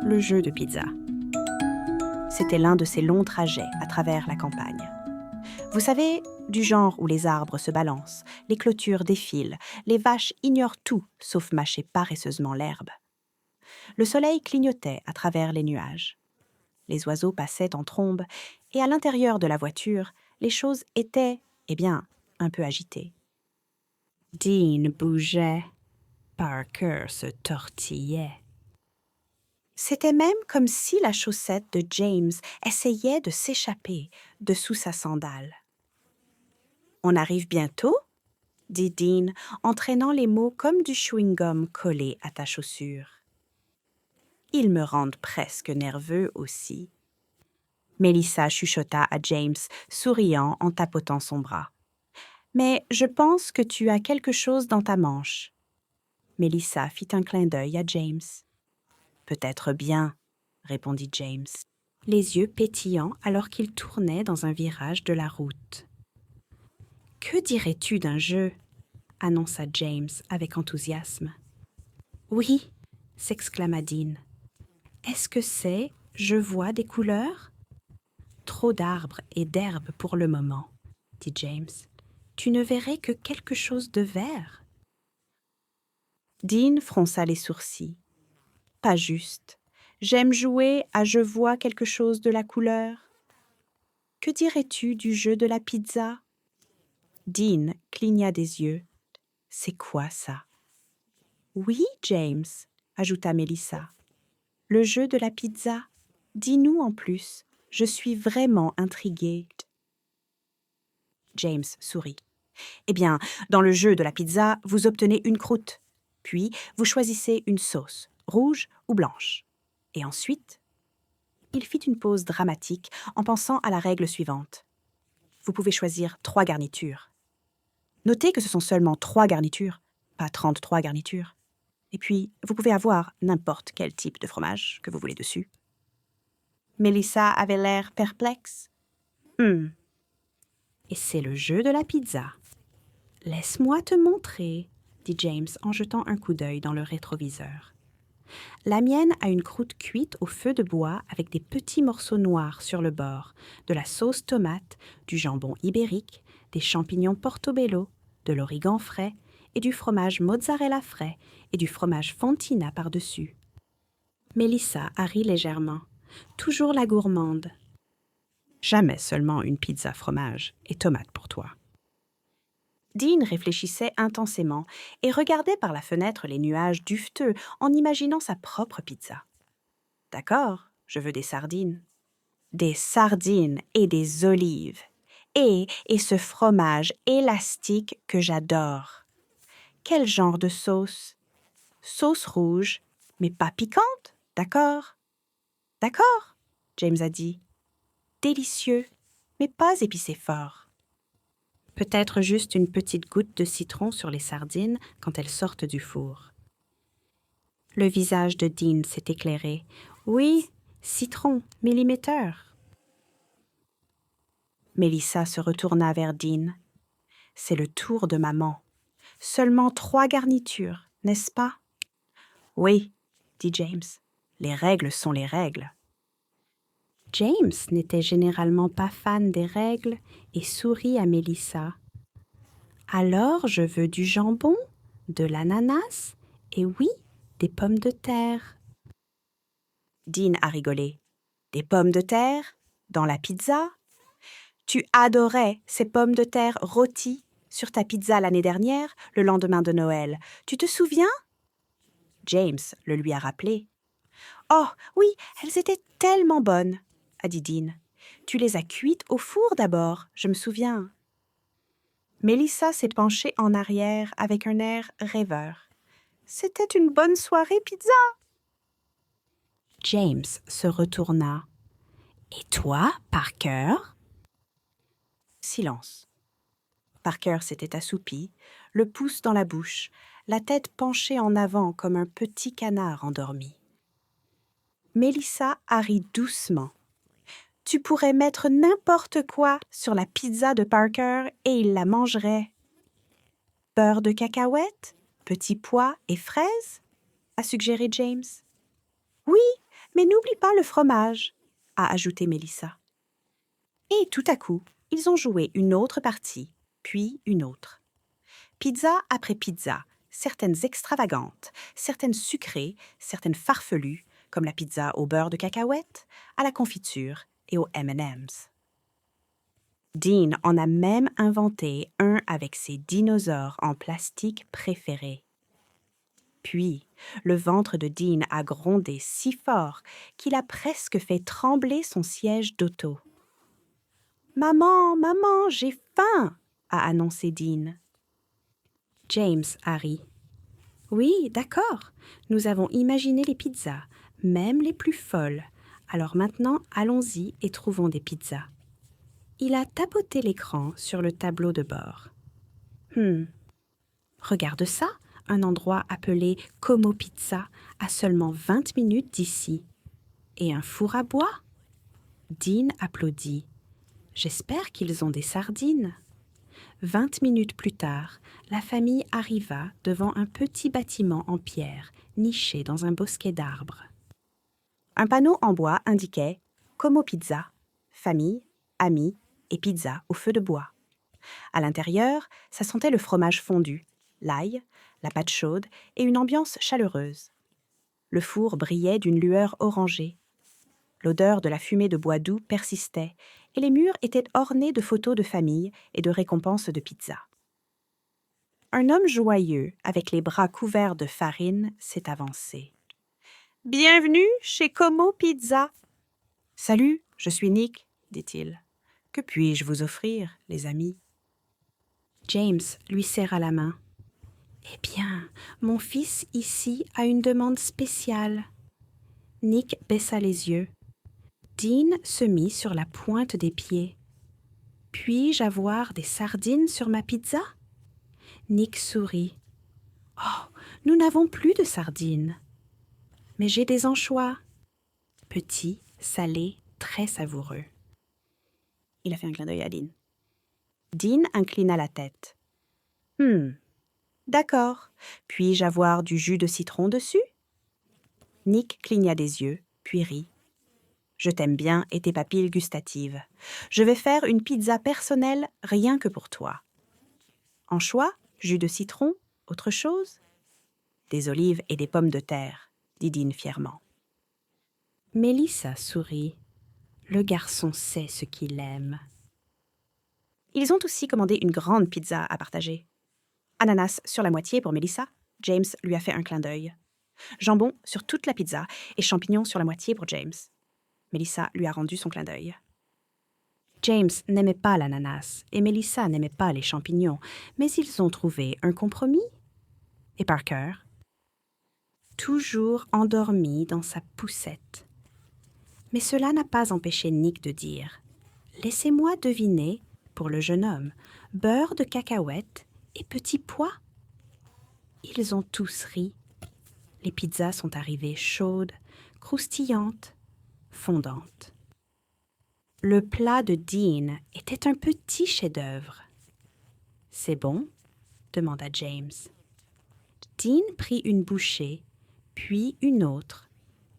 le jeu de pizza. C'était l'un de ces longs trajets à travers la campagne. Vous savez, du genre où les arbres se balancent, les clôtures défilent, les vaches ignorent tout sauf mâcher paresseusement l'herbe. Le soleil clignotait à travers les nuages. Les oiseaux passaient en trombe et à l'intérieur de la voiture, les choses étaient, un peu agitées. Dean bougeait, Parker se tortillait. C'était même comme si la chaussette de James essayait de s'échapper de sous sa sandale. « On arrive bientôt ?» dit Dean, entraînant les mots comme du chewing-gum collé à ta chaussure. Ils me rendent presque nerveux aussi. Mélissa chuchota à James, souriant en tapotant son bras. « Mais je pense que tu as quelque chose dans ta manche. » Mélissa fit un clin d'œil à James. « Peut-être bien, » répondit James, les yeux pétillants alors qu'il tournait dans un virage de la route. « Que dirais-tu d'un jeu ?» annonça James avec enthousiasme. « Oui, » s'exclama Dean. « Est-ce que c'est « Je vois des couleurs » ? Trop d'arbres et d'herbes pour le moment, dit James. Tu ne verrais que quelque chose de vert. Dean fronça les sourcils. Pas juste. J'aime jouer à je vois quelque chose de la couleur. Que dirais-tu du jeu de la pizza? Dean cligna des yeux. C'est quoi ça? Oui, James, ajouta Mélissa. Le jeu de la pizza. Dis-nous en plus. Je suis vraiment intriguée. James sourit. Eh bien, dans le jeu de la pizza, vous obtenez une croûte. Puis, vous choisissez une sauce, rouge ou blanche. Et ensuite, il fit une pause dramatique en pensant à la règle suivante. Vous pouvez choisir 3 garnitures. Notez que ce sont seulement 3 garnitures, pas 33 garnitures. Et puis, vous pouvez avoir n'importe quel type de fromage que vous voulez dessus. Mélissa avait l'air perplexe. Et c'est le jeu de la pizza. Laisse-moi te montrer, dit James en jetant un coup d'œil dans le rétroviseur. La mienne a une croûte cuite au feu de bois avec des petits morceaux noirs sur le bord, de la sauce tomate, du jambon ibérique, des champignons portobello, de l'origan frais et du fromage mozzarella frais et du fromage fontina par-dessus. Mélissa a ri légèrement. Toujours la gourmande. Jamais seulement une pizza fromage et tomate pour toi. Dean réfléchissait intensément et regardait par la fenêtre les nuages duveteux en imaginant sa propre pizza. « D'accord, je veux des sardines. »« Des sardines et des olives. Et ce fromage élastique que j'adore. Quel genre de sauce? Sauce rouge, mais pas piquante, d'accord? »« D'accord, » James a dit. « Délicieux, mais pas épicé fort. » Peut-être juste une petite goutte de citron sur les sardines quand elles sortent du four. Le visage de Dean s'est éclairé. Oui, citron, milliméteur. Mélissa se retourna vers Dean. C'est le tour de maman. Seulement 3 garnitures, n'est-ce pas? Oui, dit James. Les règles sont les règles. James n'était généralement pas fan des règles et sourit à Mélissa. Alors, je veux du jambon, de l'ananas et oui, des pommes de terre. Dean a rigolé. Des pommes de terre? Dans la pizza? Tu adorais ces pommes de terre rôties sur ta pizza l'année dernière, le lendemain de Noël. Tu te souviens? James le lui a rappelé. Oh, oui, elles étaient tellement bonnes, a dit Dean. Tu les as cuites au four d'abord, je me souviens. Mélissa s'est penchée en arrière avec un air rêveur. C'était une bonne soirée pizza. James se retourna. Et toi, Parker? Silence. Parker s'était assoupi, le pouce dans la bouche, la tête penchée en avant comme un petit canard endormi. Mélissa a ri doucement. Tu pourrais mettre n'importe quoi sur la pizza de Parker et il la mangerait. Beurre de cacahuètes, petits pois et fraises? A suggéré James. Oui, Mais n'oublie pas le fromage, a ajouté Mélissa. Et tout à coup, ils ont joué une autre partie, puis une autre. Pizza après pizza, certaines extravagantes, certaines sucrées, certaines farfelues, comme la pizza au beurre de cacahuète, à la confiture et aux M&M's. Dean en a même inventé un avec ses dinosaures en plastique préférés. Puis, le ventre de Dean a grondé si fort qu'il a presque fait trembler son siège d'auto. « Maman, maman, j'ai faim !» a annoncé Dean. James a ri. « Oui, d'accord, nous avons imaginé les pizzas, même les plus folles. Alors maintenant, allons-y et trouvons des pizzas. » Il a tapoté l'écran sur le tableau de bord. Regarde ça, un endroit appelé Como Pizza, à seulement 20 minutes d'ici. Et un four à bois? Dean applaudit. J'espère qu'ils ont des sardines. 20 minutes plus tard, la famille arriva devant un petit bâtiment en pierre, niché dans un bosquet d'arbres. Un panneau en bois indiquait « Como Pizza », famille, amis et pizza au feu de bois. À l'intérieur, ça sentait le fromage fondu, l'ail, la pâte chaude et une ambiance chaleureuse. Le four brillait d'une lueur orangée. L'odeur de la fumée de bois doux persistait et les murs étaient ornés de photos de famille et de récompenses de pizza. Un homme joyeux, avec les bras couverts de farine, s'est avancé. « Bienvenue chez Como Pizza !»« Salut, je suis Nick, » dit-il. « Que puis-je vous offrir, les amis ?» James lui serra la main. « Eh bien, mon fils ici a une demande spéciale. » Nick baissa les yeux. Dean se mit sur la pointe des pieds. « Puis-je avoir des sardines sur ma pizza ?» Nick sourit. « Oh, nous n'avons plus de sardines. Mais j'ai des anchois. Petits, salés, très savoureux. » Il a fait un clin d'œil à Dean. Dean inclina la tête. « D'accord. Puis-je avoir du jus de citron dessus ?» Nick cligna des yeux, puis rit. « Je t'aime bien et tes papilles gustatives. Je vais faire une pizza personnelle rien que pour toi. Anchois, jus de citron, autre chose ?»« Des olives et des pommes de terre, » dit Dean fièrement. Mélissa sourit. Le garçon sait ce qu'il aime. Ils ont aussi commandé une grande pizza à partager. Ananas sur la moitié pour Mélissa. James lui a fait un clin d'œil. Jambon sur toute la pizza et champignons sur la moitié pour James. Mélissa lui a rendu son clin d'œil. James n'aimait pas l'ananas et Mélissa n'aimait pas les champignons, mais ils ont trouvé un compromis. Et Parker, toujours endormi dans sa poussette. Mais cela n'a pas empêché Nick de dire « Laissez-moi deviner, pour le jeune homme, beurre de cacahuète et petits pois ?» Ils ont tous ri. Les pizzas sont arrivées chaudes, croustillantes, fondantes. Le plat de Dean était un petit chef-d'œuvre. « C'est bon ?» demanda James. Dean prit une bouchée, puis une autre,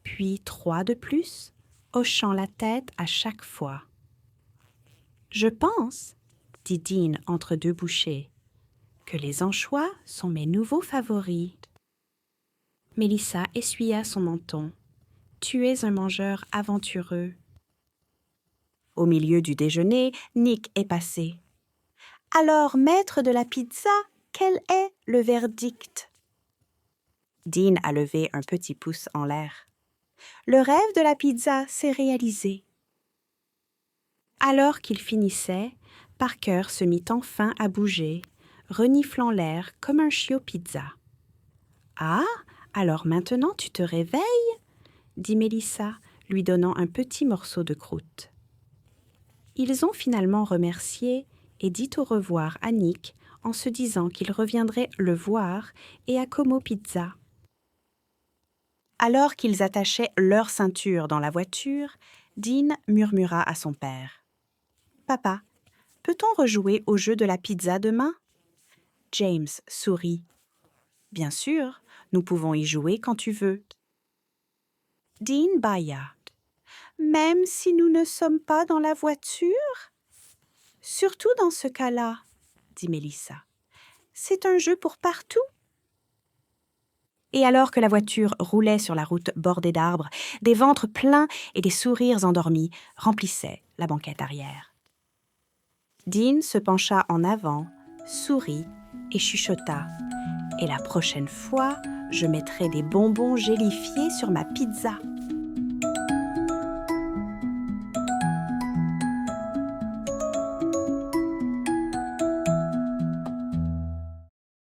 puis 3 de plus, hochant la tête à chaque fois. « Je pense, » dit Dean entre 2 bouchées, « que les anchois sont mes nouveaux favoris. » Mélissa essuya son menton. « Tu es un mangeur aventureux. » Au milieu du déjeuner, Nick est passé. « Alors, maître de la pizza, quel est le verdict ?» Dean a levé un petit pouce en l'air. « Le rêve de la pizza s'est réalisé. » Alors qu'il finissait, Parker se mit enfin à bouger, reniflant l'air comme un chiot pizza. « Ah, alors maintenant tu te réveilles ?» dit Mélissa, lui donnant un petit morceau de croûte. Ils ont finalement remercié et dit au revoir à Nick en se disant qu'ils reviendraient le voir et à Como Pizza. Alors qu'ils attachaient leur ceinture dans la voiture, Dean murmura à son père. « Papa, peut-on rejouer au jeu de la pizza demain ?» James sourit. « Bien sûr, nous pouvons y jouer quand tu veux. » Dean bâilla. « Même si nous ne sommes pas dans la voiture ?»« Surtout dans ce cas-là, » dit Mélissa. « C'est un jeu pour partout. » Et alors que la voiture roulait sur la route bordée d'arbres, des ventres pleins et des sourires endormis remplissaient la banquette arrière. Dean se pencha en avant, sourit et chuchota. « Et la prochaine fois, je mettrai des bonbons gélifiés sur ma pizza. »